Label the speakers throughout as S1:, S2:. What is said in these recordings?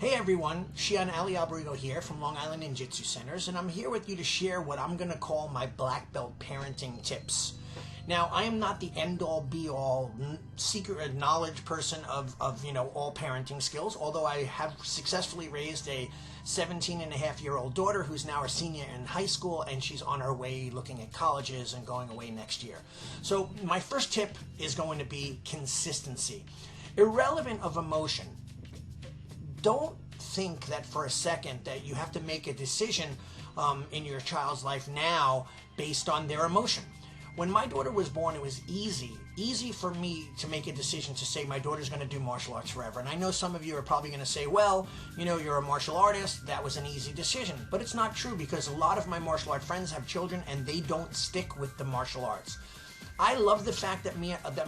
S1: Hey everyone, Shihan Allie Alberigo here from Long Island Ninjutsu Centers, and I'm here with you to share what I'm going to call my black belt parenting tips. Now, I am not the end-all, be-all, secret knowledge person of all parenting skills, although I have successfully raised a 17-and-a-half-year-old daughter who's now a senior in high school, and she's on her way looking at colleges and going away next year. So my first tip is going to be consistency. Irrelevant of emotion, don't think that for a second that you have to make a decision in your child's life now based on their emotion. When my daughter was born, it was easy for me to make a decision to say my daughter's going to do martial arts forever. And I know some of you are probably going to say, well, you're a martial artist, that was an easy decision. But it's not true, because a lot of my martial art friends have children and they don't stick with the martial arts. I love the fact that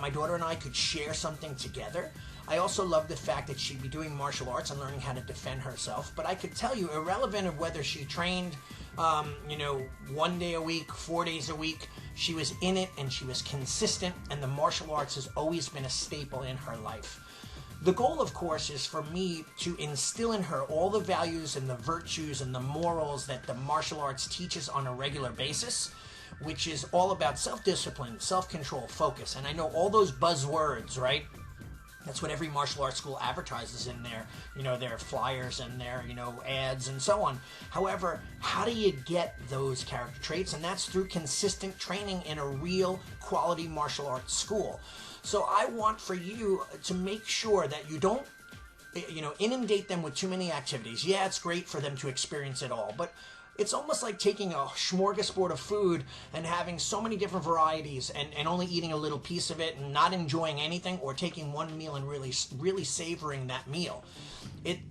S1: my daughter and I could share something together. I also love the fact that she'd be doing martial arts and learning how to defend herself. But I could tell you, irrelevant of whether she trained, 1 day a week, 4 days a week, she was in it and she was consistent, and the martial arts has always been a staple in her life. The goal, of course, is for me to instill in her all the values and the virtues and the morals that the martial arts teaches on a regular basis, which is all about self-discipline, self-control, focus. And I know all those buzzwords, right? That's what every martial arts school advertises in their flyers and their, ads and so on. However, how do you get those character traits? And that's through consistent training in a real quality martial arts school. So I want for you to make sure that you don't inundate them with too many activities. Yeah, it's great for them to experience it all, but it's almost like taking a smorgasbord of food and having so many different varieties and only eating a little piece of it and not enjoying anything, or taking one meal and really savoring that meal.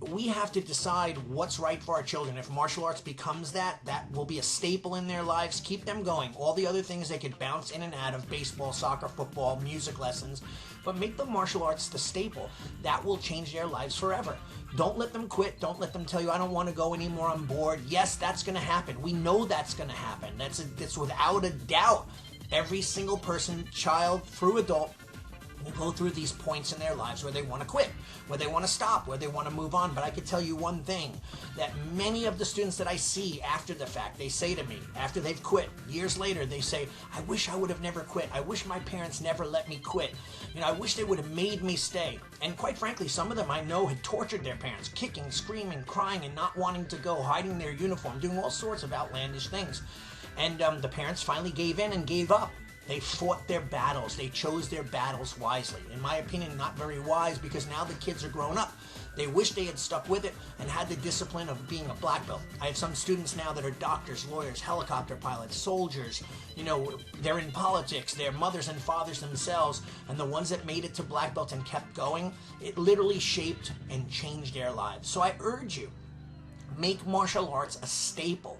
S1: We have to decide what's right for our children. If martial arts becomes that will be a staple in their lives. Keep them going. All the other things they could bounce in and out of: baseball, soccer, football, music lessons. But make the martial arts the staple. That will change their lives forever. Don't let them quit. Don't let them tell you, I don't want to go anymore, I'm bored. Yes, that's going to happen. We know that's going to happen. That's without a doubt. Every single person, child through adult, will go through these points in their lives where they want to quit, where they want to stop, where they want to move on. But I could tell you one thing, that many of the students that I see after the fact, they say to me, after they've quit, years later, they say, I wish I would have never quit. I wish my parents never let me quit. I wish they would have made me stay. And quite frankly, some of them I know had tortured their parents, kicking, screaming, crying, and not wanting to go, hiding their uniform, doing all sorts of outlandish things. And the parents finally gave in and gave up. They fought their battles. They chose their battles wisely. In my opinion, not very wise, because now the kids are grown up. They wish they had stuck with it and had the discipline of being a black belt. I have some students now that are doctors, lawyers, helicopter pilots, soldiers. They're in politics. They're mothers and fathers themselves. And the ones that made it to black belt and kept going, it literally shaped and changed their lives. So I urge you, make martial arts a staple.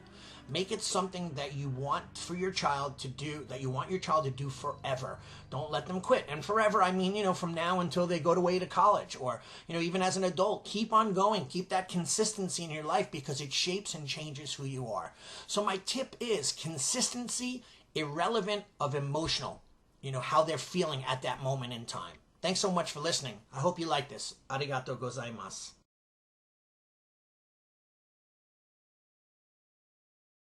S1: Make it something that you want for your child to do, that you want your child to do forever. Don't let them quit. And forever, I mean, from now until they go away to college, or, even as an adult. Keep on going. Keep that consistency in your life, because it shapes and changes who you are. So my tip is consistency, irrelevant of emotional, how they're feeling at that moment in time. Thanks so much for listening. I hope you like this. Arigato gozaimasu.